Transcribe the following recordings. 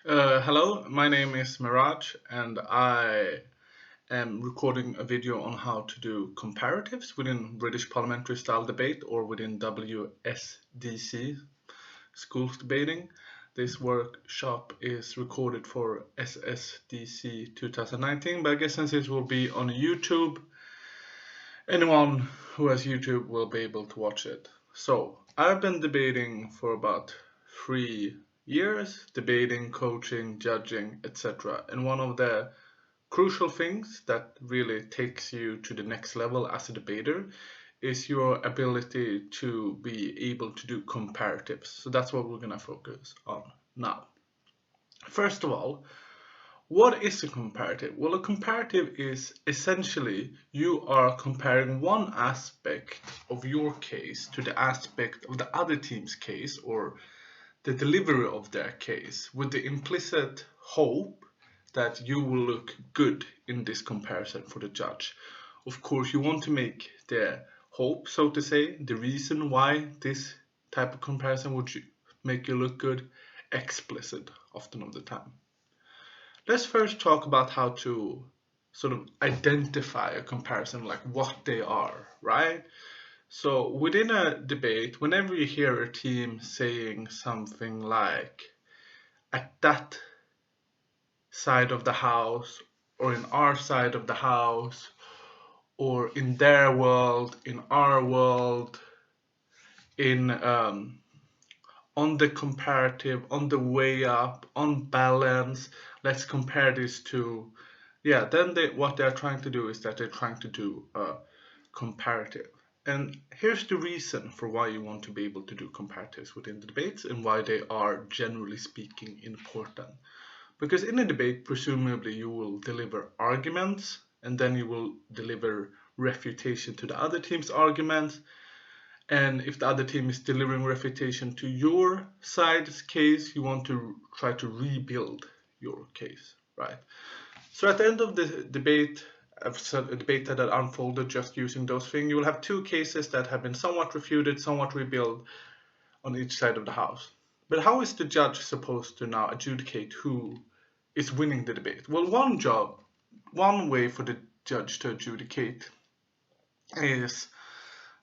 Hello, my name is Miraj, and I am recording a video on how to do comparatives within British parliamentary style debate or within WSDC, schools debating. This workshop is recorded for SSDC 2019, but I guess since it will be on YouTube, anyone who has YouTube will be able to watch it. So, I've been debating for about 3 years, debating, coaching, judging, etc. And one of the crucial things that really takes you to the next level as a debater is your ability to be able to do comparatives. So that's what we're going to focus on now. First of all, what is a comparative? Well, a comparative is essentially you are comparing one aspect of your case to the aspect of the other team's case or the delivery of their case with the implicit hope that you will look good in this comparison for the judge. Of course, you want to make the hope, so to say, the reason why this type of comparison would make you look good, explicit often of the time. Let's first talk about how to sort of identify a comparison, like what they are, right? So within a debate, whenever you hear a team saying something like, at that side of the house, or in our side of the house, or in their world, in our world, in on the comparative, on the way up, on balance, let's compare this to, then what they're trying to do is that they're trying to do a comparative. And here's the reason for why you want to be able to do comparatives within the debates and why they are, generally speaking, important. Because in a debate, presumably you will deliver arguments and then you will deliver refutation to the other team's arguments. And if the other team is delivering refutation to your side's case, you want to try to rebuild your case, right? So at the end of the debate, a debate that unfolded just using those things, you will have two cases that have been somewhat refuted, somewhat rebuilt on each side of the house. But how is the judge supposed to now adjudicate who is winning the debate? Well, one way for the judge to adjudicate is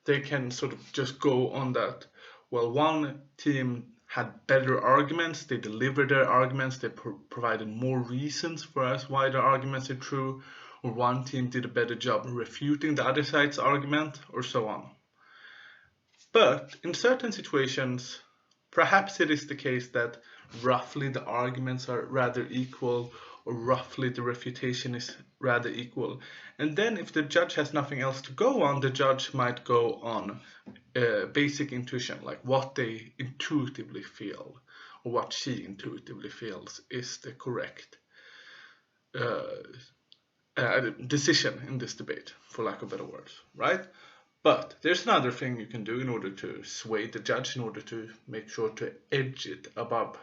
they can sort of just go on that, well, one team had better arguments, they delivered their arguments, they provided more reasons for us why their arguments are true, or one team did a better job refuting the other side's argument, or so on. But in certain situations, perhaps it is the case that roughly the arguments are rather equal, or roughly the refutation is rather equal. And then if the judge has nothing else to go on, the judge might go on basic intuition, like what they intuitively feel, or what she intuitively feels is the correct decision in this debate, for lack of better words, right? But there's another thing you can do in order to sway the judge, in order to make sure to edge it above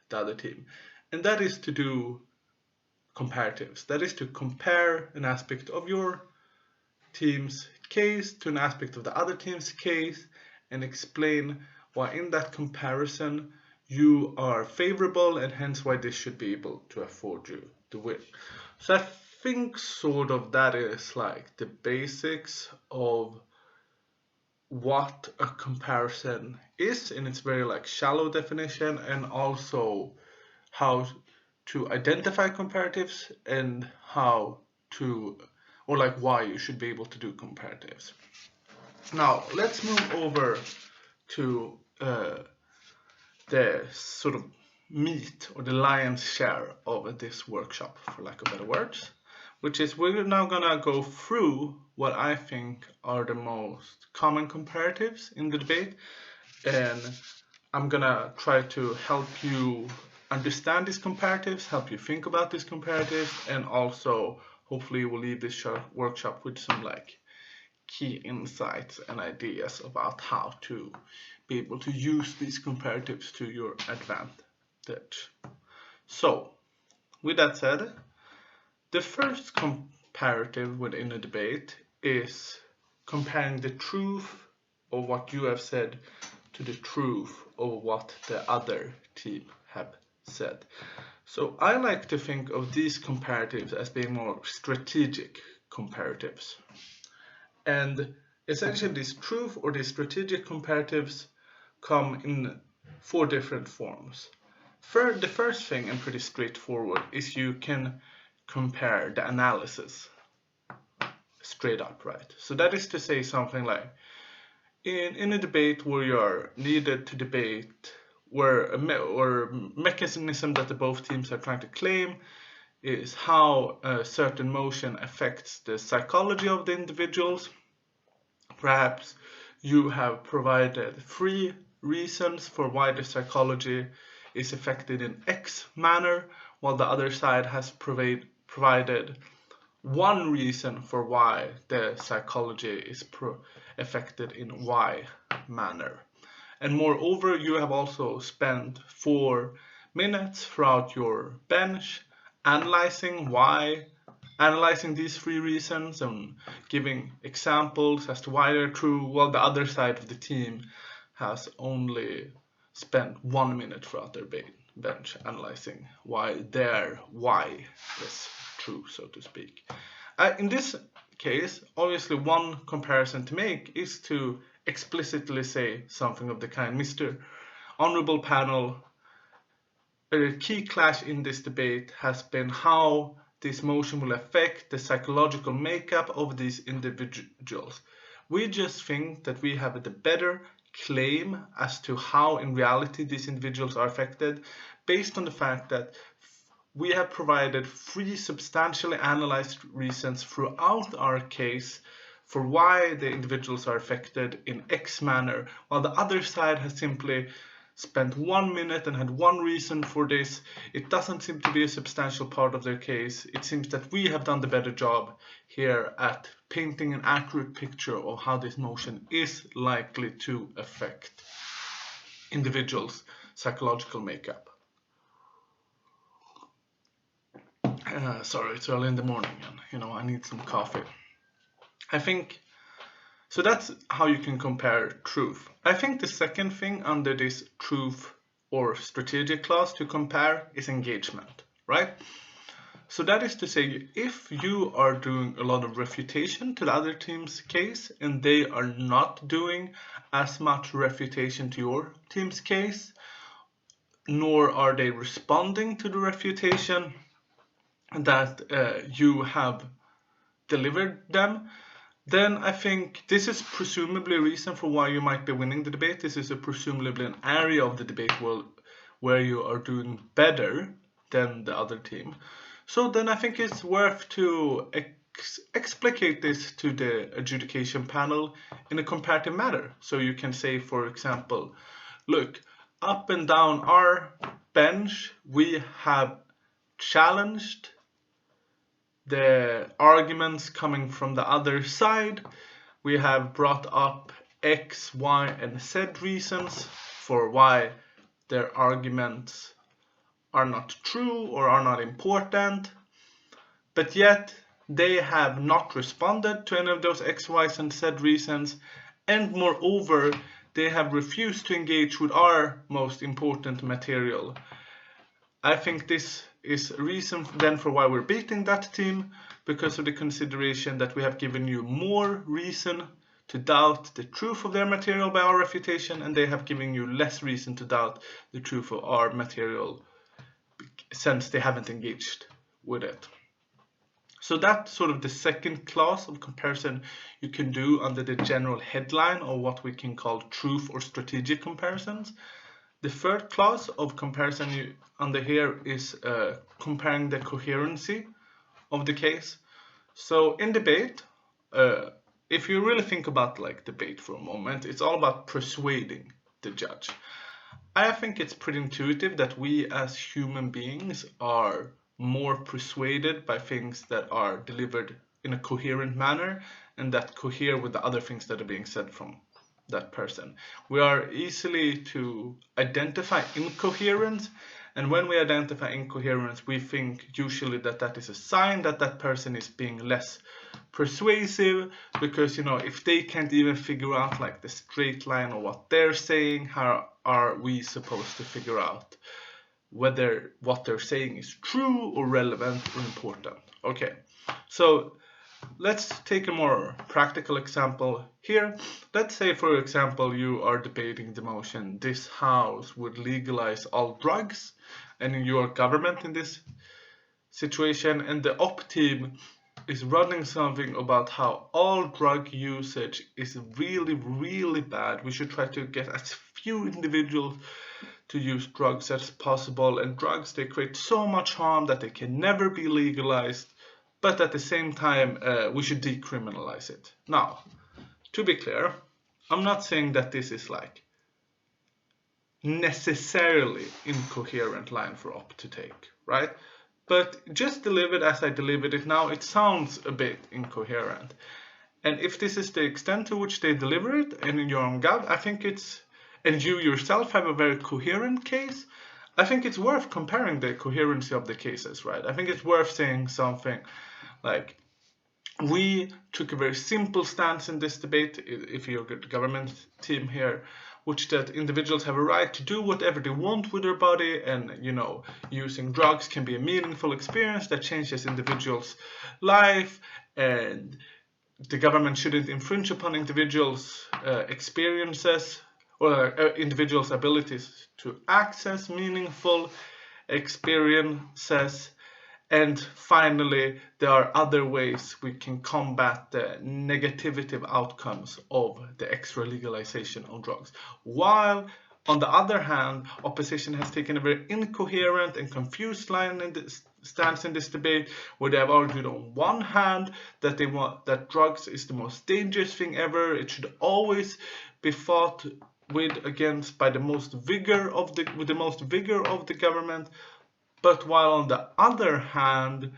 the other team. And that is to do comparatives. That is to compare an aspect of your team's case to an aspect of the other team's case and explain why in that comparison you are favorable and hence why this should be able to afford you the win. So I think sort of that is like the basics of what a comparison is in its very like shallow definition, and also how to identify comparatives and how to, or like why you should be able to do comparatives. Now let's move over to the sort of meat or the lion's share of this workshop, for lack of better words, which is we're now gonna go through what I think are the most common comparatives in the debate, and I'm gonna try to help you understand these comparatives, help you think about these comparatives, and also hopefully we'll leave this workshop with some like key insights and ideas about how to be able to use these comparatives to your advantage. So with that said, the first comparative within a debate is comparing the truth of what you have said to the truth of what the other team have said. So I like to think of these comparatives as being more strategic comparatives. And essentially these truth or these strategic comparatives come in 4 different forms. The first thing, and pretty straightforward, is you can compare the analysis straight up, right? So that is to say something like, in a debate where you are needed to debate where or mechanism that the both teams are trying to claim is how a certain motion affects the psychology of the individuals. Perhaps you have provided 3 reasons for why the psychology is affected in X manner, while the other side has provided 1 reason for why the psychology is affected in Y manner. And moreover, you have also spent 4 minutes throughout your bench analyzing these 3 reasons and giving examples as to why they're true, while the other side of the team has only spent 1 minute throughout their bench analyzing why their why is true, so to speak. In this case, obviously one comparison to make is to explicitly say something of the kind, Mr. Honorable Panel, a key clash in this debate has been how this motion will affect the psychological makeup of these individuals. We just think that we have the better claim as to how in reality these individuals are affected based on the fact that we have provided 3 substantially analyzed reasons throughout our case for why the individuals are affected in X manner, while the other side has simply spent 1 minute and had 1 reason for this. It doesn't seem to be a substantial part of their case. It seems that we have done the better job here at painting an accurate picture of how this motion is likely to affect individuals' psychological makeup. Sorry, it's early in the morning and I need some coffee. I think, so that's how you can compare truth. I think the second thing under this truth or strategic clause to compare is engagement, right? So that is to say, if you are doing a lot of refutation to the other team's case and they are not doing as much refutation to your team's case, nor are they responding to the refutation that you have delivered them, then I think this is presumably a reason for why you might be winning the debate. This is presumably an area of the debate where you are doing better than the other team. So then I think it's worth to explicate this to the adjudication panel in a comparative manner. So you can say, for example, look, up and down our bench, we have challenged the arguments coming from the other side. We have brought up X, Y, and Z reasons for why their arguments are not true or are not important, but yet they have not responded to any of those X, Y, and Z reasons, and moreover, they have refused to engage with our most important material. I think this is a reason then for why we're beating that team, because of the consideration that we have given you more reason to doubt the truth of their material by our refutation, and they have given you less reason to doubt the truth of our material since they haven't engaged with it. So that's sort of the second class of comparison you can do under the general headline of what we can call truth or strategic comparisons. The third class of comparison under here is comparing the coherency of the case. So in debate, if you really think about like debate for a moment, it's all about persuading the judge. I think it's pretty intuitive that we as human beings are more persuaded by things that are delivered in a coherent manner and that cohere with the other things that are being said from that person. We are easily to identify incoherence, and when we identify incoherence, we think usually that that is a sign that that person is being less persuasive, because if they can't even figure out like the straight line of what they're saying, how are we supposed to figure out whether what they're saying is true or relevant or important. Okay, so let's take a more practical example here. Let's say, for example, you are debating the motion, this house would legalize all drugs, and you are government in this situation, and the op team is running something about how all drug usage is really, really bad. We should try to get as few individuals to use drugs as possible, and drugs, they create so much harm that they can never be legalized, but at the same time we should decriminalize it. Now, to be clear, I'm not saying that this is like necessarily incoherent line for op to take, right? But just delivered as I delivered it now, it sounds a bit incoherent. And if this is the extent to which they deliver it, and in your own gov, I think it's, and you yourself have a very coherent case, I think it's worth comparing the coherency of the cases, right? I think it's worth saying something like, we took a very simple stance in this debate, if you're a government team here, which that individuals have a right to do whatever they want with their body, and using drugs can be a meaningful experience that changes individuals' life, and the government shouldn't infringe upon individuals' experiences or individuals' abilities to access meaningful experiences. And finally, there are other ways we can combat the negative outcomes of the extra legalization of drugs. While, on the other hand, opposition has taken a very incoherent and confused stance in this debate, where they have argued on one hand that they want that drugs is the most dangerous thing ever. It should always be fought against by the most vigor of the government. But while on the other hand,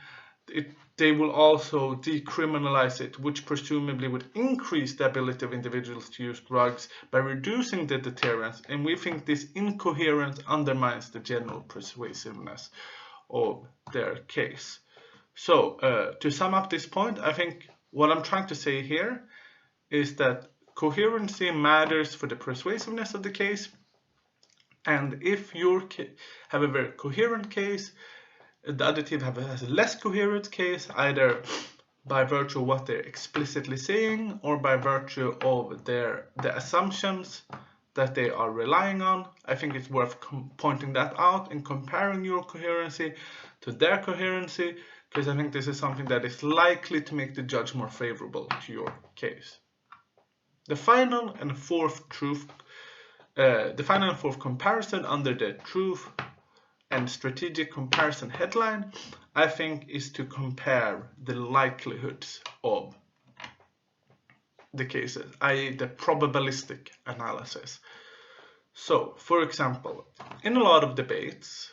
they will also decriminalize it, which presumably would increase the ability of individuals to use drugs by reducing the deterrence. And we think this incoherence undermines the general persuasiveness of their case. So to sum up this point, I think what I'm trying to say here is that coherency matters for the persuasiveness of the case. And if you have a very coherent case, the other team has a less coherent case, either by virtue of what they're explicitly saying or by virtue of the assumptions that they are relying on. I think it's worth pointing that out and comparing your coherency to their coherency, because I think this is something that is likely to make the judge more favorable to your case. The final and fourth comparison under the truth and strategic comparison headline, I think, is to compare the likelihoods of the cases, i.e. the probabilistic analysis. So, for example, in a lot of debates,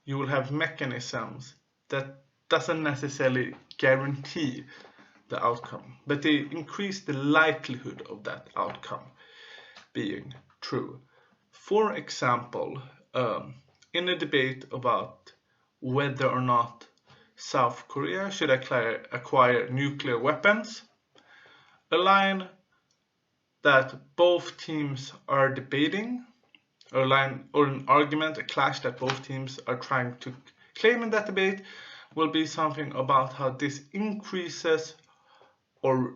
you will have mechanisms that doesn't necessarily guarantee the outcome, but they increase the likelihood of that outcome being true. For example, in a debate about whether or not South Korea should acquire nuclear weapons, a line that both teams are debating, or an argument, a clash that both teams are trying to claim in that debate, will be something about how this increases or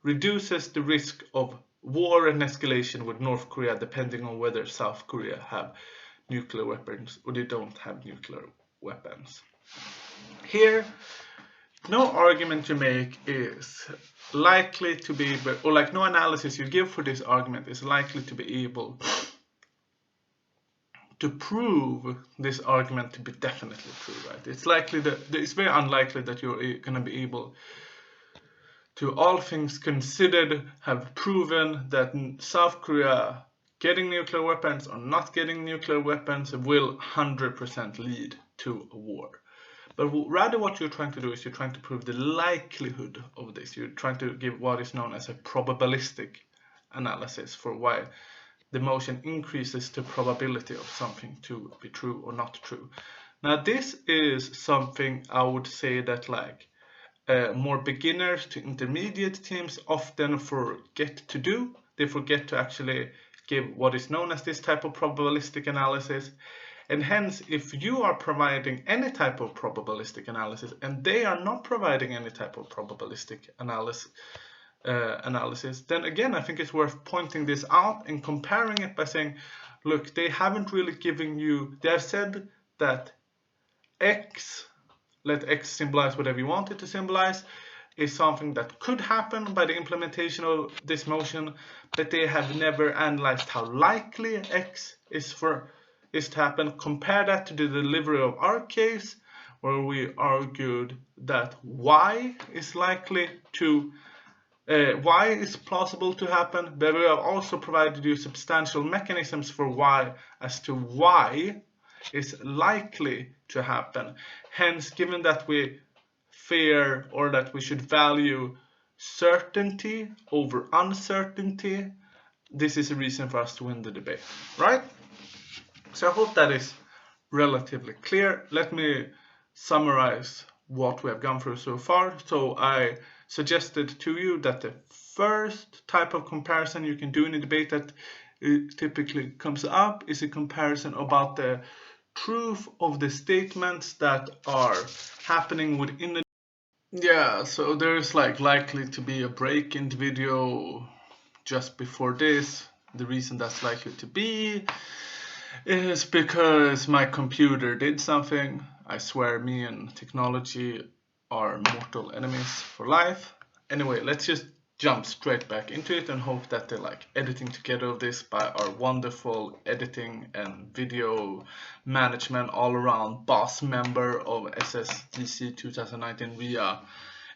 reduces the risk of war and escalation with North Korea, depending on whether South Korea have nuclear weapons or they don't have nuclear weapons. Here, no argument you make is likely to be able, or like no analysis you give for this argument is likely to be able to prove this argument to be definitely true, right? It's very unlikely that you're going to be able to, all things considered, have proven that South Korea getting nuclear weapons or not getting nuclear weapons will 100% lead to a war. But rather what you're trying to do is you're trying to prove the likelihood of this. You're trying to give what is known as a probabilistic analysis for why the motion increases the probability of something to be true or not true. Now this is something I would say that more beginners to intermediate teams often forget to do. They forget to actually give what is known as this type of probabilistic analysis. And hence, if you are providing any type of probabilistic analysis and they are not providing any type of probabilistic analysis, then again, I think it's worth pointing this out and comparing it by saying, look, they haven't really given you, they have said that X, let X symbolize whatever you want it to symbolize, is something that could happen by the implementation of this motion, but they have never analyzed how likely X is to happen. Compare that to the delivery of our case, where we argued that Y is likely to Y is plausible to happen, but we have also provided you substantial mechanisms for Y as to Y is likely to happen. Hence, given that we fear or that we should value certainty over uncertainty, this is a reason for us to win the debate, right? So I hope that is relatively clear. Let me summarize what we have gone through so far. So I suggested to you that the first type of comparison you can do in a debate that typically comes up is a comparison about the truth of the statements that are happening within the... Yeah, so there's likely to be a break in the video just before this. The reason that's likely to be is because my computer did something. I swear me and technology are mortal enemies for life. Anyway, let's just jump straight back into it and hope that the editing together of this by our wonderful editing and video management all around boss member of SSDC 2019 RIA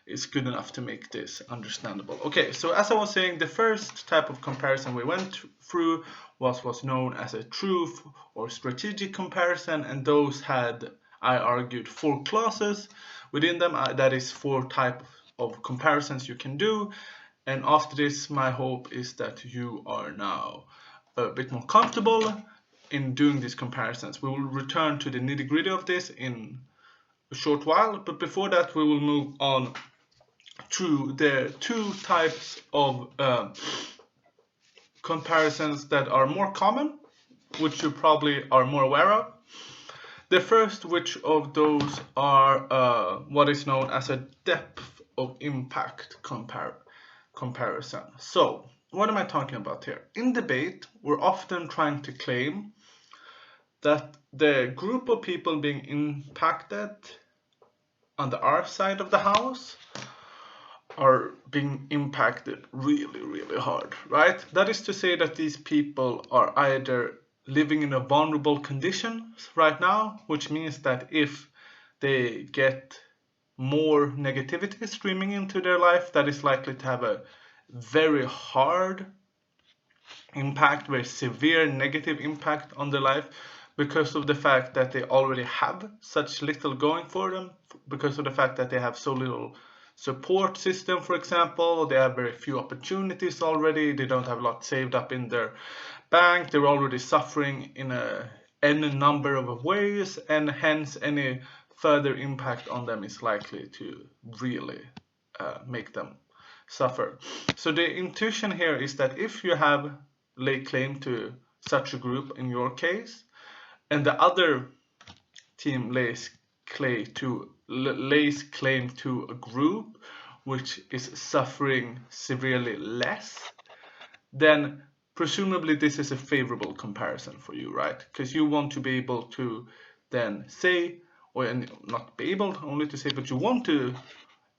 is good enough to make this understandable. Okay, so as I was saying, the first type of comparison we went through was what's known as a truth or strategic comparison, and those had, I argued, 4 clauses within them. That is 4 types of comparisons you can do. And after this, my hope is that you are now a bit more comfortable in doing these comparisons. We will return to the nitty-gritty of this in a short while, but before that we will move on to the 2 types of comparisons that are more common, which you probably are more aware of. The first which of those are what is known as a depth of impact comparison. So what am I talking about here? In debate, we're often trying to claim that the group of people being impacted on the our side of the house are being impacted really, really hard, right? That is to say that these people are either living in a vulnerable condition right now, which means that if they get more negativity streaming into their life, that is likely to have a very hard impact, very severe negative impact on their life, because of the fact that they already have such little going for them, because of the fact that they have so little support system, for example. They have very few opportunities already, they don't have a lot saved up in their bank, they're already suffering in any number of ways, and hence any further impact on them is likely to really make them suffer. So the intuition here is that if you have laid claim to such a group in your case, and the other team lays claim to a group which is suffering severely less, then presumably this is a favorable comparison for you, right? Because you want to be able to then say, or not be able only to say, but you want to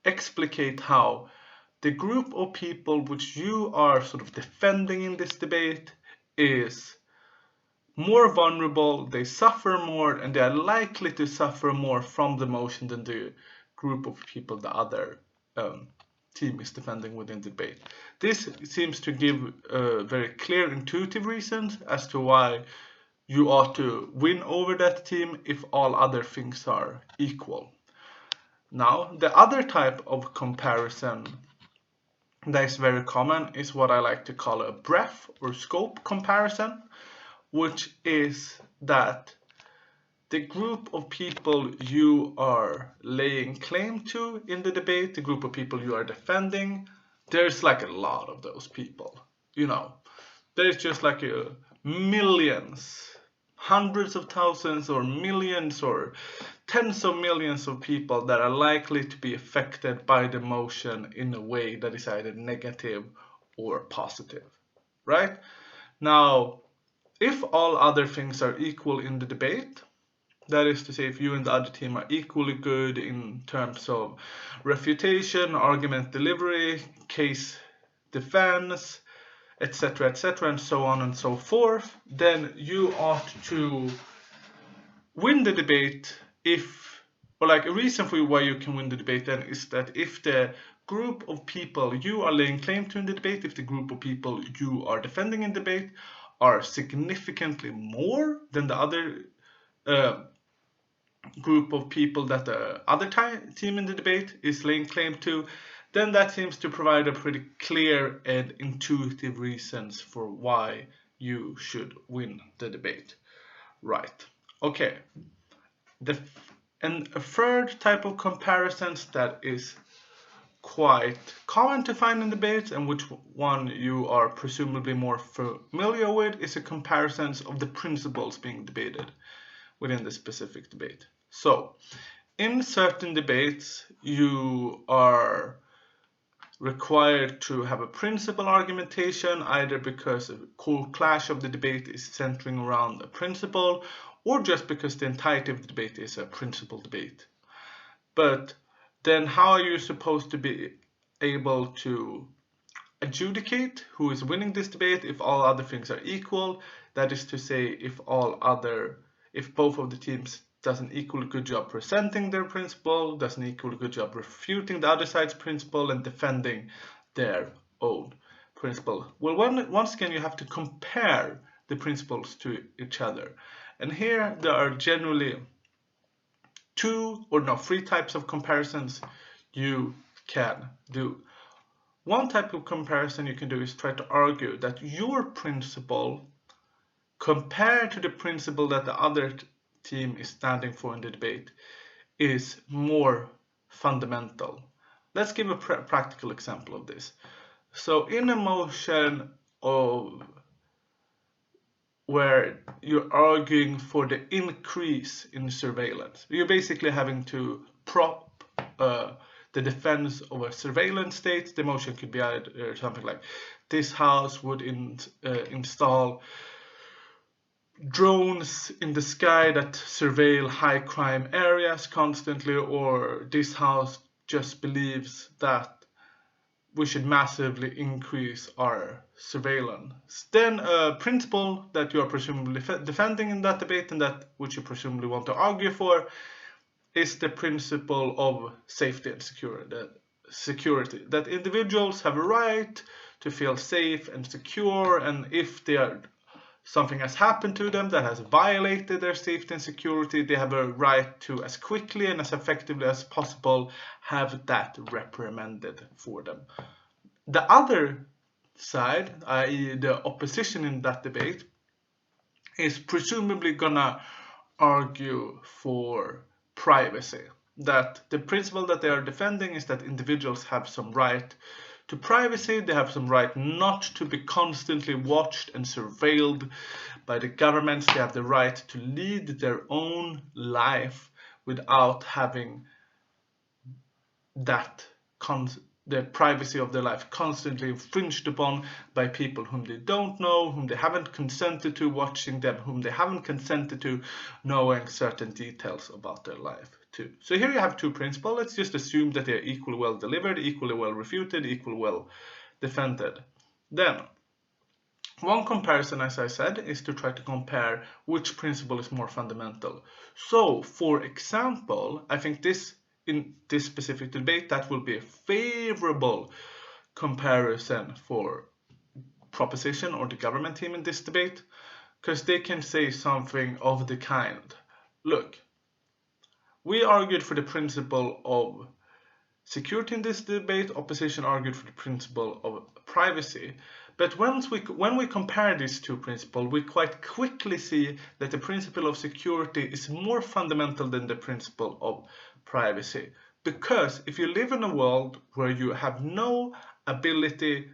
explicate how the group of people which you are sort of defending in this debate is more vulnerable, they suffer more, and they are likely to suffer more from the motion than the group of people the other team is defending within the debate. This seems to give very clear intuitive reasons as to why you ought to win over that team if all other things are equal. Now, the other type of comparison that is very common is what I like to call a breadth or scope comparison, which is that the group of people you are laying claim to in the debate, the group of people you are defending, there's like a lot of those people, you know. There's just like millions, hundreds of thousands or millions or tens of millions of people that are likely to be affected by the motion in a way that is either negative or positive, right? Now, if all other things are equal in the debate, that is to say, if you and the other team are equally good in terms of refutation, argument delivery, case defense, etc., and so on and so forth, then you ought to win the debate if, or like a reason for why you can win the debate then is that if the group of people you are laying claim to in the debate, if the group of people you are defending in debate are significantly more than the other group of people that the other team in the debate is laying claim to, then that seems to provide a pretty clear and intuitive reasons for why you should win the debate. Right. Okay. And a third type of comparisons that is quite common to find in debates, and which one you are presumably more familiar with, is a comparisons of the principles being debated within the specific debate. So, in certain debates, you are required to have a principle argumentation, either because a core clash of the debate is centering around a principle, or just because the entirety of the debate is a principle debate. But then how are you supposed to be able to adjudicate who is winning this debate if all other things are equal? That is to say, if both of the teams does an equally good job presenting their principle, does an equally good job refuting the other side's principle, and defending their own principle. Well, once again, you have to compare the principles to each other. And here there are generally three types of comparisons you can do. One type of comparison you can do is try to argue that your principle compared to the principle that the other team is standing for in the debate is more fundamental. Let's give a practical example of this. So in a motion where you're arguing for the increase in surveillance, you're basically having to prop the defense of a surveillance state. The motion could be either something like, this house would install drones in the sky that surveil high crime areas constantly, or this house just believes that we should massively increase our surveillance. Then a principle that you are presumably defending in that debate, and that which you presumably want to argue for, is the principle of safety and security. That individuals have a right to feel safe and secure, and if something has happened to them that has violated their safety and security, they have a right to, as quickly and as effectively as possible, have that reprimanded for them. The other side, i.e. the opposition in that debate, is presumably gonna argue for privacy. That the principle that they are defending is that individuals have some right to privacy, they have some right not to be constantly watched and surveilled by the governments, they have the right to lead their own life without having the privacy of their life constantly infringed upon by people whom they don't know, whom they haven't consented to watching them, whom they haven't consented to knowing certain details about their life too. So here you have two principles. Let's just assume that they're equally well delivered, equally well refuted, equally well defended. Then, one comparison, as I said, is to try to compare which principle is more fundamental. So, for example, I think in this specific debate, that will be a favorable comparison for proposition or the government team in this debate, because they can say something of the kind, look, we argued for the principle of security in this debate, opposition argued for the principle of privacy. But when we compare these two principles, we quite quickly see that the principle of security is more fundamental than the principle of privacy. Because if you live in a world where you have no ability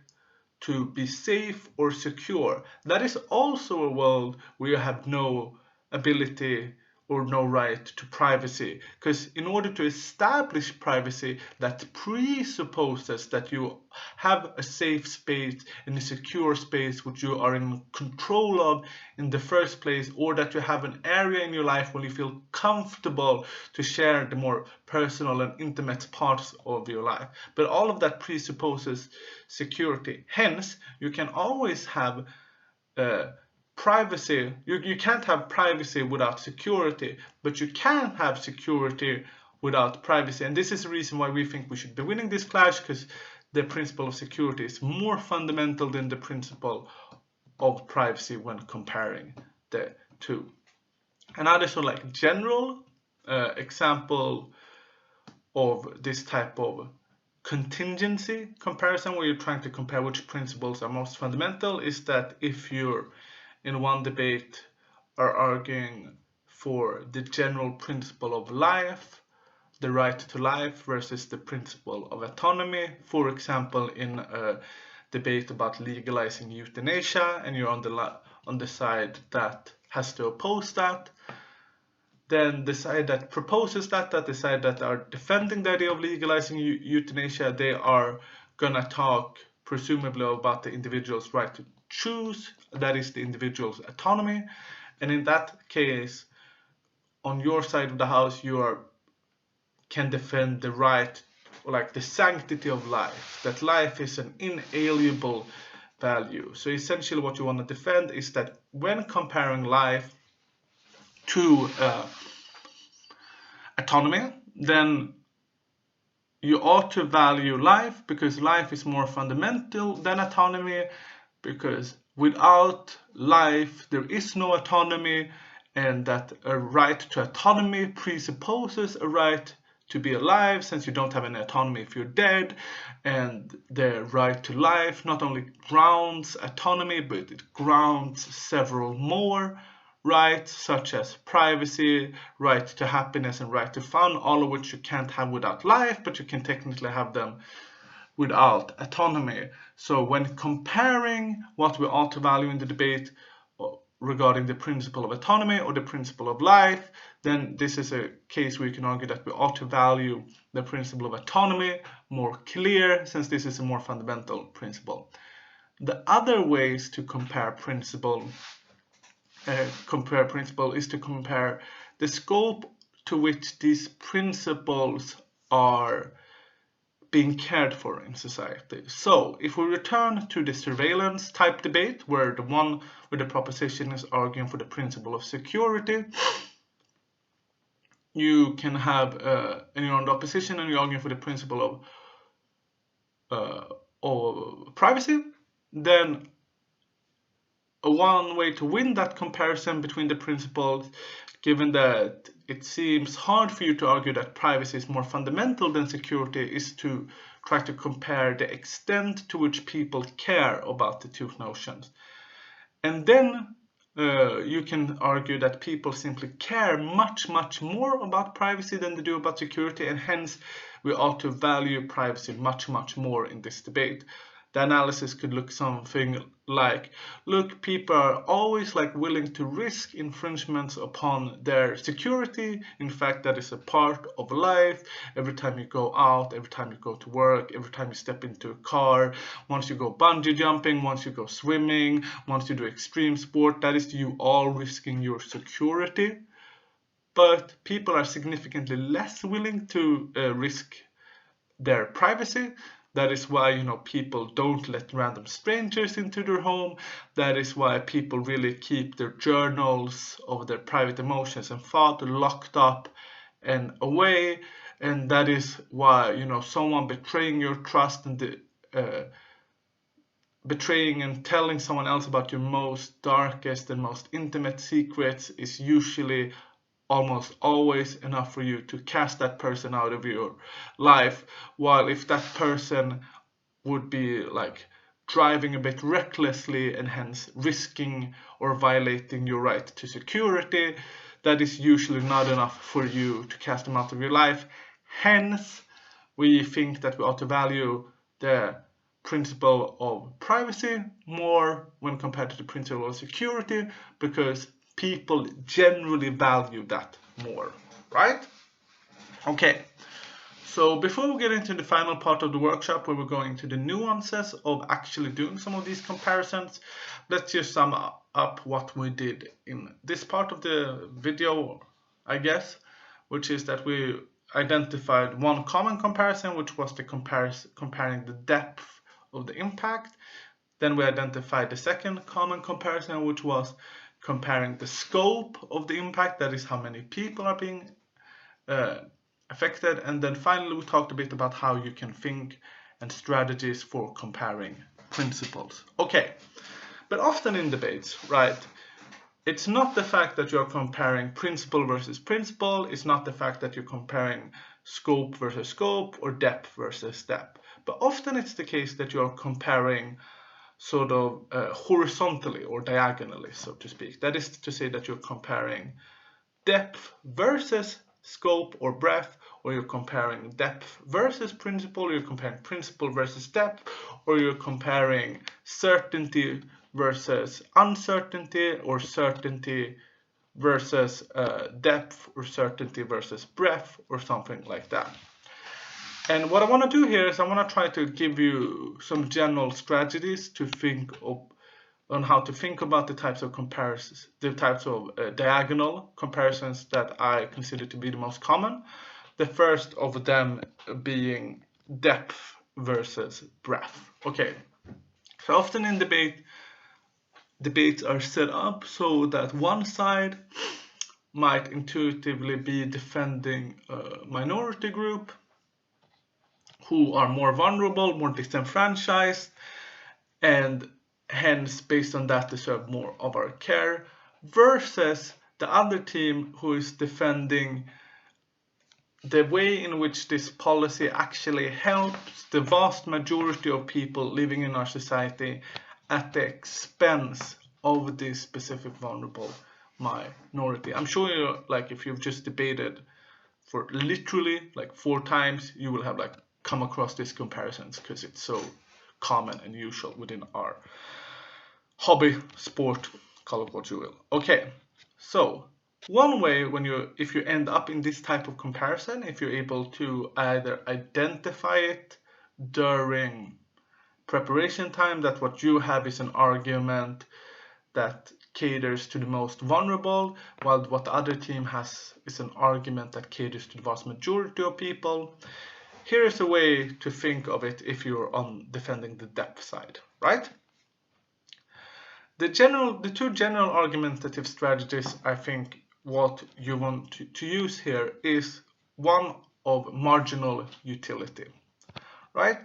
to be safe or secure, that is also a world where you have no ability or no right to privacy, because in order to establish privacy, that presupposes that you have a safe space and a secure space which you are in control of in the first place, or that you have an area in your life where you feel comfortable to share the more personal and intimate parts of your life. But all of that presupposes security. Hence, you can always have privacy. You can't have privacy without security, but you can have security without privacy. And this is the reason why we think we should be winning this clash, because the principle of security is more fundamental than the principle of privacy when comparing the two. Another sort of like general example of this type of contingency comparison, where you're trying to compare which principles are most fundamental, is that if you're in one debate are arguing for the general principle of life, the right to life, versus the principle of autonomy. For example, in a debate about legalizing euthanasia, and you're on the side that has to oppose that, then the side that proposes that the side that are defending the idea of legalizing euthanasia, they are gonna talk presumably about the individual's right to choose, that is the individual's autonomy. And in that case, on your side of the house, you can defend the right, or like the sanctity of life, that life is an inalienable value. So essentially what you want to defend is that when comparing life to autonomy, then you ought to value life, because life is more fundamental than autonomy, because without life there is no autonomy, and that a right to autonomy presupposes a right to be alive, since you don't have any autonomy if you're dead. And the right to life not only grounds autonomy, but it grounds several more rights, such as privacy, right to happiness, and right to fun, all of which you can't have without life, but you can technically have them without autonomy. So when comparing what we ought to value in the debate regarding the principle of autonomy or the principle of life, then this is a case where you can argue that we ought to value the principle of autonomy more clear, since this is a more fundamental principle. The other ways to compare principle is to compare the scope to which these principles are being cared for in society. So if we return to the surveillance type debate, where the proposition is arguing for the principle of security, you can have and you're on the opposition and you're arguing for the principle of privacy, then one way to win that comparison between the principles, given that it seems hard for you to argue that privacy is more fundamental than security, is to try to compare the extent to which people care about the two notions. And then you can argue that people simply care much, much more about privacy than they do about security, and hence we ought to value privacy much, much more in this debate. The analysis could look something like, look, people are always willing to risk infringements upon their security. In fact, that is a part of life. Every time you go out, every time you go to work, every time you step into a car, once you go bungee jumping, once you go swimming, once you do extreme sport, that is you all risking your security. But people are significantly less willing to risk their privacy. That is why, people don't let random strangers into their home. That is why people really keep their journals of their private emotions and thought locked up and away. And that is why, someone betraying your trust and betraying and telling someone else about your most darkest and most intimate secrets is usually almost always enough for you to cast that person out of your life. While if that person would be driving a bit recklessly and hence risking or violating your right to security, that is usually not enough for you to cast them out of your life. Hence, we think that we ought to value the principle of privacy more when compared to the principle of security, because people generally value that more, right? Okay, so before we get into the final part of the workshop where we're going into the nuances of actually doing some of these comparisons, let's just sum up what we did in this part of the video, I guess, which is that we identified one common comparison, which was the comparing the depth of the impact. Then we identified the second common comparison, which was comparing the scope of the impact, that is how many people are being affected. And then finally we talked a bit about how you can think and strategies for comparing principles. Okay, but often in debates, right, it's not the fact that you're comparing principle versus principle, it's not the fact that you're comparing scope versus scope or depth versus depth, but often it's the case that you're comparing sort of horizontally or diagonally, so to speak. That is to say that you're comparing depth versus scope or breadth, or you're comparing depth versus principle, or you're comparing principle versus depth, or you're comparing certainty versus uncertainty, or certainty versus depth, or certainty versus breadth, or something like that. And what I want to do here is I want to try to give you some general strategies to think of on how to think about the types of comparisons, the types of diagonal comparisons that I consider to be the most common. The first of them being depth versus breadth. Okay, so often in debates are set up so that one side might intuitively be defending a minority group who are more vulnerable, more disenfranchised, and hence based on that deserve more of our care, versus the other team who is defending the way in which this policy actually helps the vast majority of people living in our society at the expense of this specific vulnerable minority. I'm sure you, like, if you've just debated for literally like 4 times, you will have like come across these comparisons because it's so common and usual within our hobby, sport, call it what you will. Okay, so one way if you end up in this type of comparison, if you're able to either identify it during preparation time, that what you have is an argument that caters to the most vulnerable, while what the other team has is an argument that caters to the vast majority of people. Here is a way to think of it if you're on defending the depth side, right? The 2 general argumentative strategies, I think what you want to use here is one of marginal utility, right?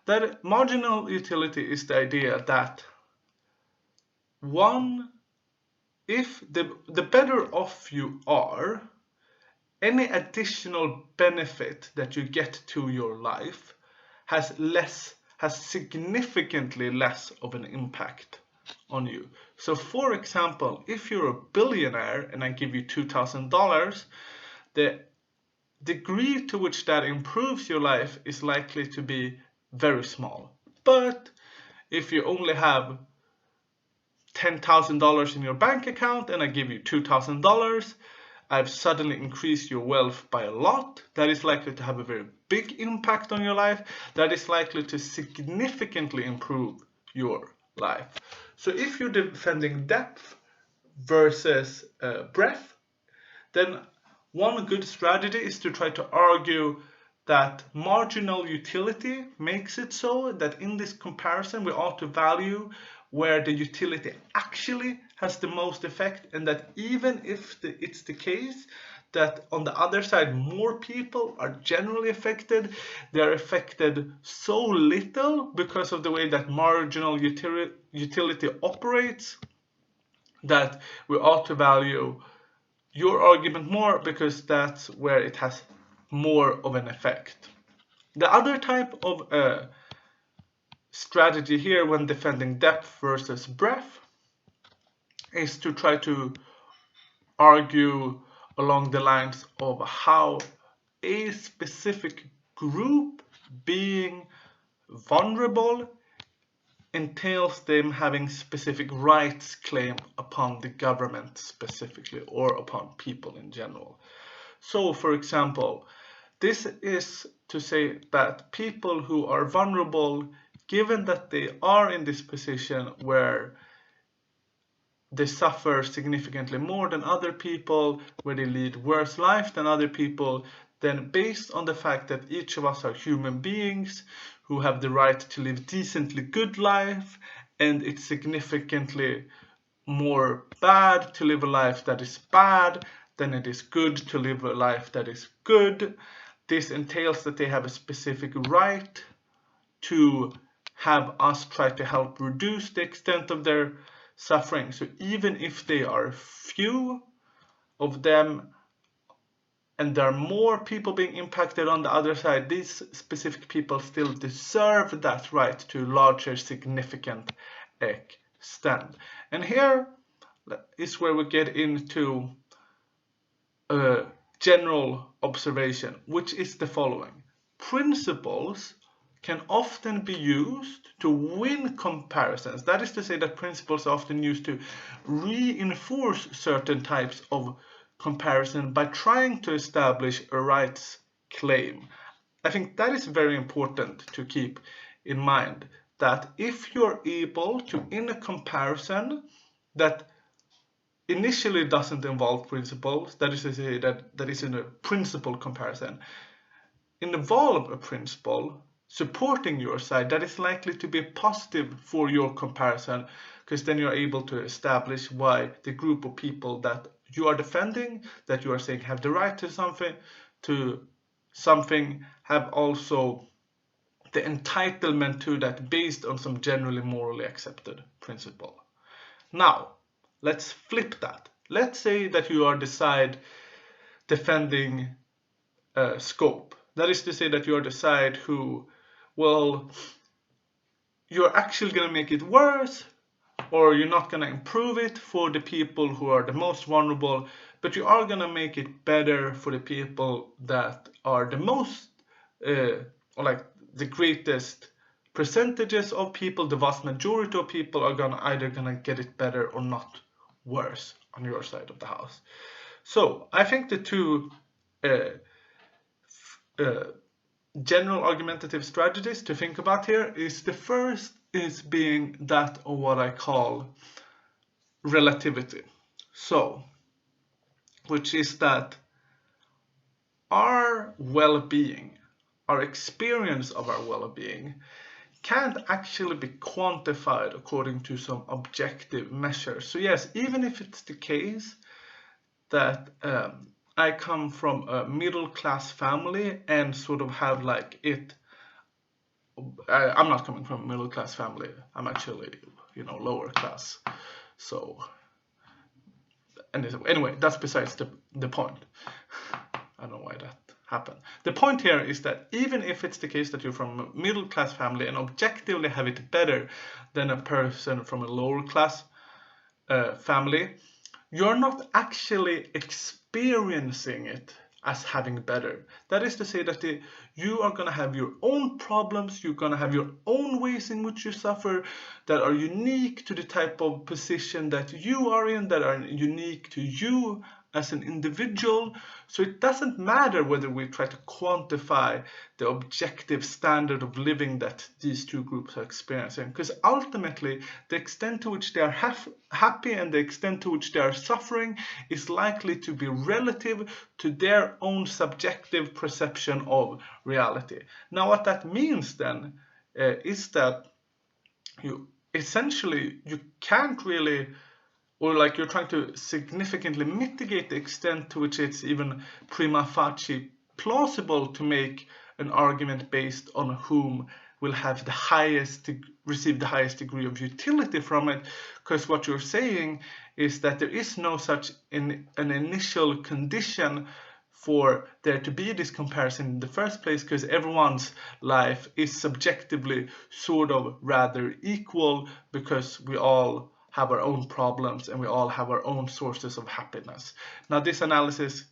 That marginal utility is the idea that if the better off you are, any additional benefit that you get to your life has significantly less of an impact on you. So for example, if you're a billionaire and I give you $2,000, the degree to which that improves your life is likely to be very small. But if you only have $10,000 in your bank account and I give you $2,000, I've suddenly increased your wealth by a lot. That is likely to have a very big impact on your life. That is likely to significantly improve your life. So if you're defending depth versus breadth, then one good strategy is to try to argue that marginal utility makes it so that in this comparison we ought to value where the utility actually has the most effect, and that even if it's the case that on the other side more people are generally affected, they are affected so little because of the way that marginal utility operates that we ought to value your argument more because that's where it has more of an effect. The other type of strategy here when defending depth versus breadth is to try to argue along the lines of how a specific group being vulnerable entails them having specific rights claim upon the government specifically or upon people in general. So, for example, this is to say that people who are vulnerable, given that they are in this position where they suffer significantly more than other people, where they lead worse life than other people, then based on the fact that each of us are human beings who have the right to live decently good life, and it's significantly more bad to live a life that is bad than it is good to live a life that is good. This entails that they have a specific right to have us try to help reduce the extent of their suffering. So even if they are few of them and there are more people being impacted on the other side, these specific people still deserve that right to a larger significant extent. And here is where we get into a general observation, which is the following. Principles can often be used to win comparisons. That is to say that principles are often used to reinforce certain types of comparison by trying to establish a rights claim. I think that is very important to keep in mind, that if you're able to, in a comparison that initially doesn't involve principles, that is to say that is in a principle comparison, involve a principle supporting your side, that is likely to be positive for your comparison, because then you're able to establish why the group of people that you are defending, that you are saying have the right to something, have also the entitlement to that based on some generally morally accepted principle. Now, let's flip that. Let's say that you are the side defending scope. That is to say that you are the side who, well, you're actually going to make it worse, or you're not going to improve it for the people who are the most vulnerable, but you are going to make it better for the people that are the most, or like the greatest percentages of people, the vast majority of people are either going to get it better or not worse on your side of the house. So I think the two general argumentative strategies to think about here is, the first is being that of what I call relativity. So, which is that our well-being, our experience of our well-being, can't actually be quantified according to some objective measures. So yes, even if it's the case that I come from a middle-class family and sort of have like it, I'm not coming from a middle-class family, I'm actually, lower class. So, and anyway, that's besides the point. I don't know why that happened. The point here is that even if it's the case that you're from a middle-class family and objectively have it better than a person from a lower-class family, you're not actually experiencing it as having better. That is to say that you are going to have your own problems, you're going to have your own ways in which you suffer that are unique to the type of position that you are in, that are unique to you as an individual. So it doesn't matter whether we try to quantify the objective standard of living that these two groups are experiencing, because ultimately the extent to which they are happy and the extent to which they are suffering is likely to be relative to their own subjective perception of reality. Now what that means then is that you can't really, or like you're trying to significantly mitigate the extent to which it's even prima facie plausible to make an argument based on whom will have receive the highest degree of utility from it, because what you're saying is that there is no such an initial condition for there to be this comparison in the first place, because everyone's life is subjectively sort of rather equal, because we all have our own problems and we all have our own sources of happiness. Now this analysis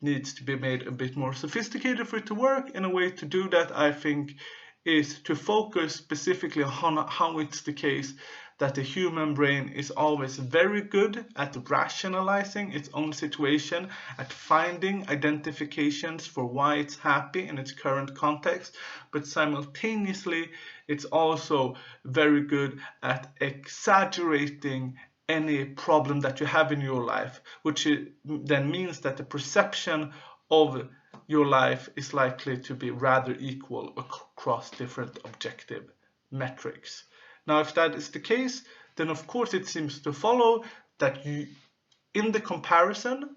needs to be made a bit more sophisticated for it to work, and a way to do that, I think, is to focus specifically on how it's the case that the human brain is always very good at rationalizing its own situation, at finding identifications for why it's happy in its current context, but simultaneously it's also very good at exaggerating any problem that you have in your life, which then means that the perception of your life is likely to be rather equal across different objective metrics. Now, if that is the case, then of course it seems to follow that in the comparison,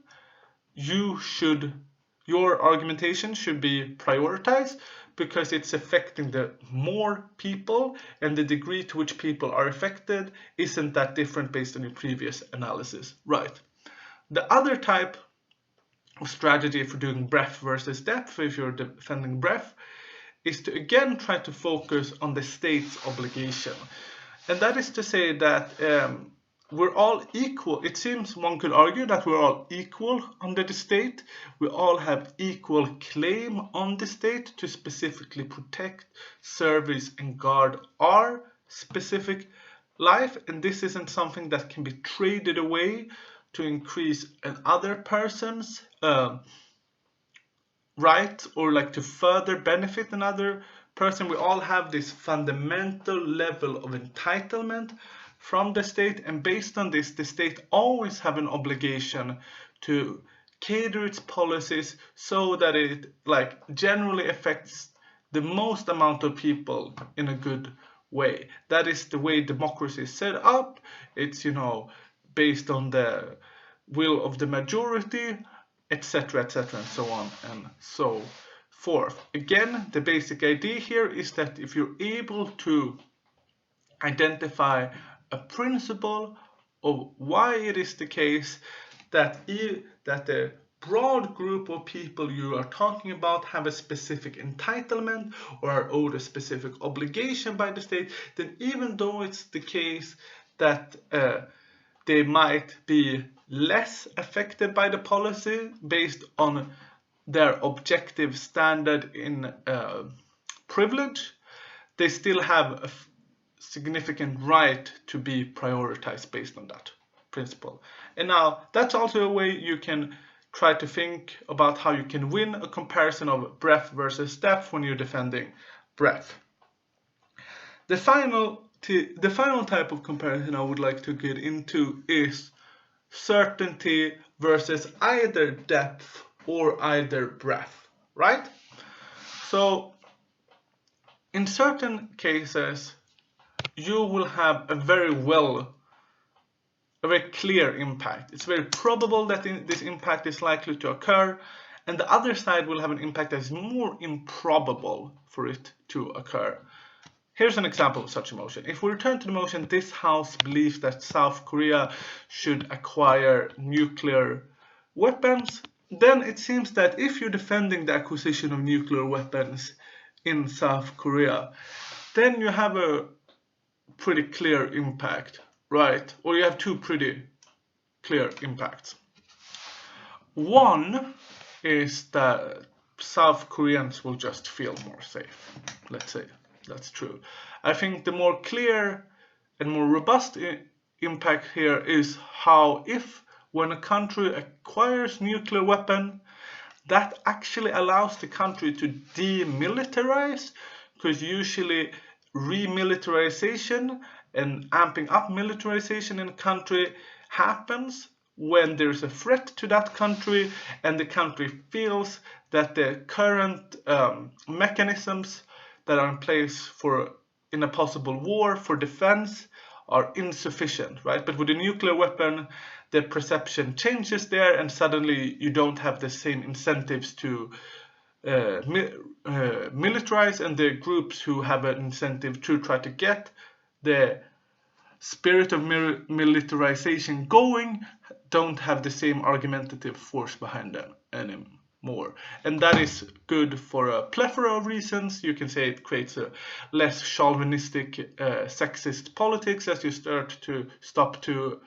your argumentation should be prioritized because it's affecting the more people, and the degree to which people are affected isn't that different based on your previous analysis, right? The other type of strategy for doing breadth versus depth, if you're defending breadth, is to again try to focus on the state's obligation. And that is to say that we're all equal. It seems one could argue that we're all equal under the state. We all have equal claim on the state to specifically protect, service, and guard our specific life. And this isn't something that can be traded away to increase another person's right, or like to further benefit another person. We all have this fundamental level of entitlement from the state, and based on this, the state always have an obligation to cater its policies so that it like generally affects the most amount of people in a good way. That is the way democracy is set up. It's, based on the will of the majority, etc., etc., and so on and so forth. Again, the basic idea here is that if you're able to identify a principle of why it is the case that the broad group of people you are talking about have a specific entitlement or are owed a specific obligation by the state, then even though it's the case that they might be less affected by the policy based on their objective standard in privilege, they still have a significant right to be prioritized based on that principle. And now that's also a way you can try to think about how you can win a comparison of breadth versus depth when you're defending breadth. The final type of comparison I would like to get into is certainty versus either depth or either breadth, right? So in certain cases, you will have a very clear impact. It's very probable that this impact is likely to occur, and the other side will have an impact that is more improbable for it to occur. Here's an example of such a motion. If we return to the motion, this House believes that South Korea should acquire nuclear weapons, then it seems that if you're defending the acquisition of nuclear weapons in South Korea, then you have a pretty clear impact, right? Or you have two pretty clear impacts. One is that South Koreans will just feel more safe, let's say. That's true. I think the more clear and more robust impact here is how when a country acquires nuclear weapon, that actually allows the country to demilitarize, because usually remilitarization and amping up militarization in a country happens when there's a threat to that country and the country feels that the current mechanisms that are in place in a possible war for defense are insufficient, right? But with a nuclear weapon, the perception changes there, and suddenly you don't have the same incentives to militarize, and the groups who have an incentive to try to get the spirit of militarization going don't have the same argumentative force behind them anymore. And that is good for a plethora of reasons. You can say it creates a less chauvinistic, sexist politics as you stop to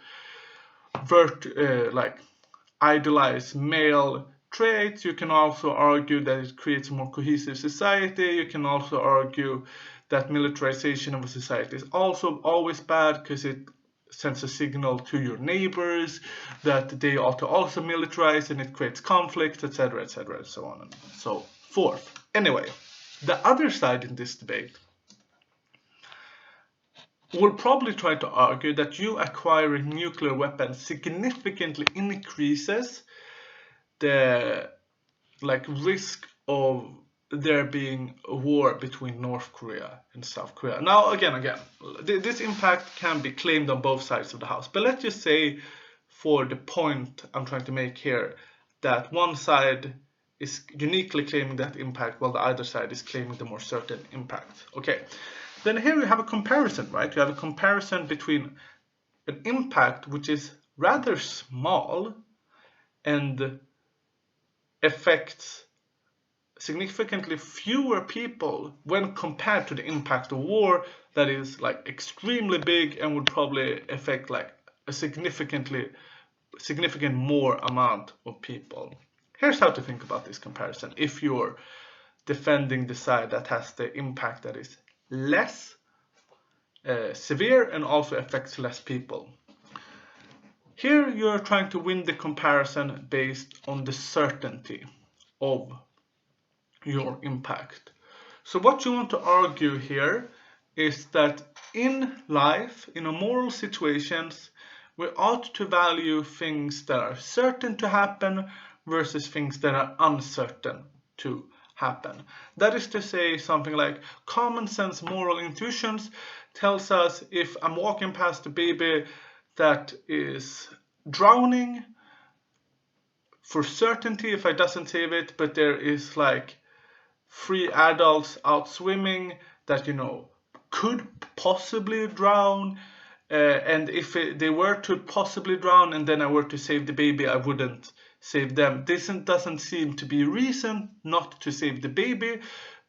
idolize male traits. You can also argue that it creates a more cohesive society. You can also argue that militarization of a society is also always bad because it sends a signal to your neighbors that they ought to also militarize, and it creates conflict, etc., etc., and so on and so forth. Anyway, the other side in this debate will probably try to argue that you acquiring nuclear weapons significantly increases the risk of there being a war between North Korea and South Korea. Now, again, this impact can be claimed on both sides of the house. But let's just say, for the point I'm trying to make here, that one side is uniquely claiming that impact while the other side is claiming the more certain impact. Okay, then here you have a comparison, right? You have a comparison between an impact which is rather small and affects significantly fewer people when compared to the impact of war that is extremely big and would probably affect a significant more amount of people. Here's how to think about this comparison if you're defending the side that has the impact that is less severe and also affects less people. Here you're trying to win the comparison based on the certainty of your impact. So what you want to argue here is that in life, in moral situations, we ought to value things that are certain to happen versus things that are uncertain to happen. That is to say, something like common sense moral intuitions tells us if I'm walking past a baby that is drowning, for certainty, if I doesn't save it, but there is 3 adults out swimming that could possibly drown, and if they were to possibly drown and then I were to save the baby, I wouldn't save them. This doesn't seem to be a reason not to save the baby,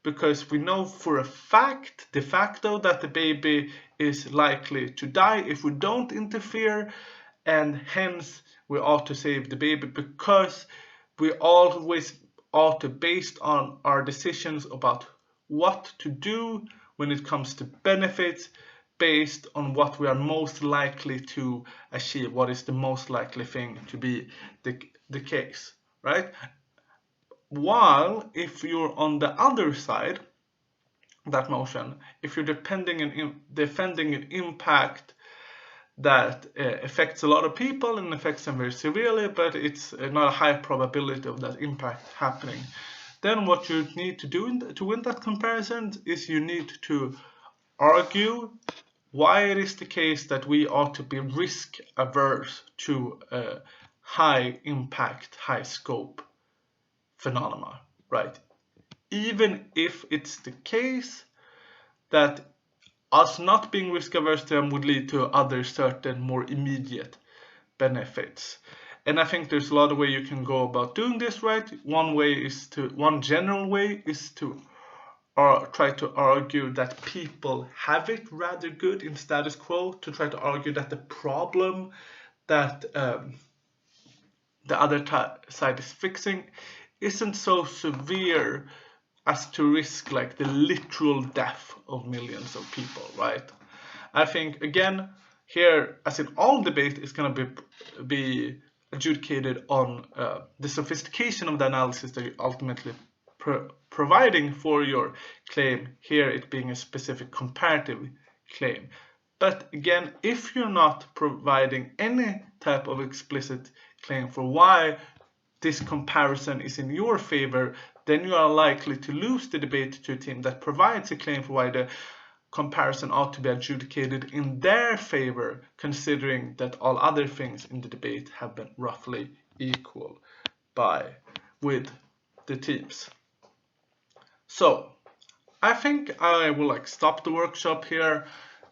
because we know for a fact, de facto, that the baby is likely to die if we don't interfere, and hence we ought to save the baby, because we always ought to, based on our decisions about what to do when it comes to benefits, based on what we are most likely to achieve, what is the most likely thing to be the case, right? While if you're on the other side of that motion, if you're defending an impact that affects a lot of people and affects them very severely, but it's not a high probability of that impact happening, then what you need to do to win that comparison is you need to argue why it is the case that we ought to be risk averse to high impact, high scope phenomena, right? Even if it's the case that us not being risk averse to them would lead to other certain more immediate benefits. And I think there's a lot of ways you can go about doing this, right? One general way is to try to argue that people have it rather good in status quo, to try to argue that the problem that the other side is fixing isn't so severe as to risk the literal death of millions of people, right? I think, again, here, as in all debate, is going to be adjudicated on the sophistication of the analysis that you're ultimately providing for your claim, here it being a specific comparative claim. But again, if you're not providing any type of explicit claim for why this comparison is in your favor, then you are likely to lose the debate to a team that provides a claim for why the comparison ought to be adjudicated in their favor, considering that all other things in the debate have been roughly equal with the teams. So I think I will stop the workshop here,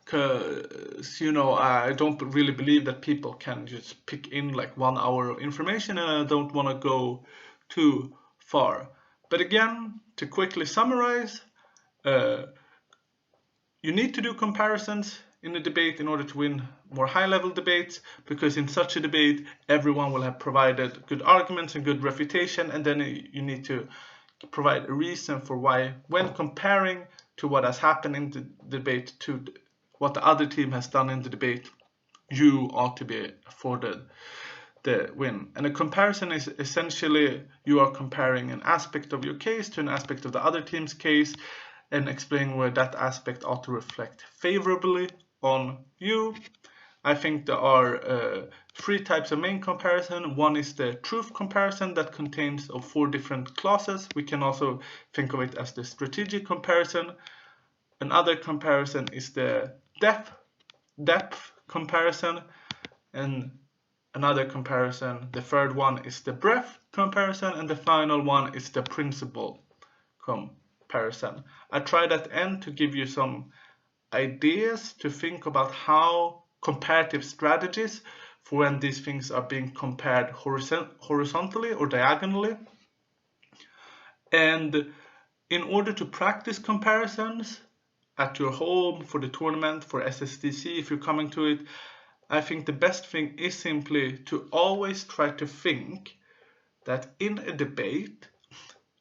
because I don't really believe that people can just pick in 1 hour of information, and I don't want to go too far. But again, to quickly summarize, you need to do comparisons in a debate in order to win more high-level debates, because in such a debate everyone will have provided good arguments and good refutation, and then you need to provide a reason for why, when comparing to what has happened in the debate to what the other team has done in the debate, you ought to be afforded the win. And a comparison is essentially you are comparing an aspect of your case to an aspect of the other team's case and explaining where that aspect ought to reflect favorably on you. I think there are 3 types of main comparison. One is the truth comparison that contains of 4 different clauses. We can also think of it as the strategic comparison. Another comparison is the depth comparison, and another comparison, the third one, is the breadth comparison, and the final one is the principle comparison. I tried at the end to give you some ideas to think about how comparative strategies for when these things are being compared horizontally or diagonally. And in order to practice comparisons at your home, for the tournament, for SSDC, if you're coming to it, I think the best thing is simply to always try to think that in a debate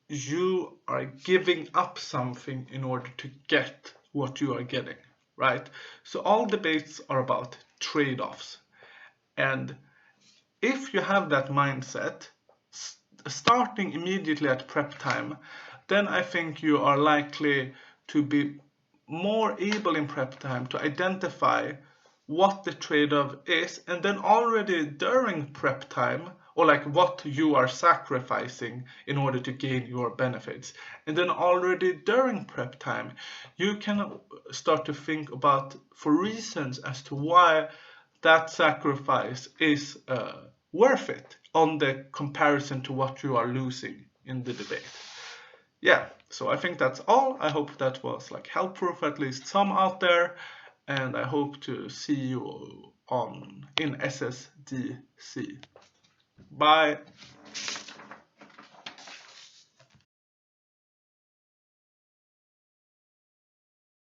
you are giving up something in order to get what you are getting, right? So all debates are about trade-offs, and if you have that mindset starting immediately at prep time, then I think you are likely to be more able in prep time to identify what the trade-off is, and then already during prep time, or like what you are sacrificing in order to gain your benefits, and then already during prep time you can start to think about for reasons as to why that sacrifice is worth it on the comparison to what you are losing in the debate. Yeah, so I think that's all. I hope that was like helpful for at least some out there, and I hope to see you in SSDC. Bye.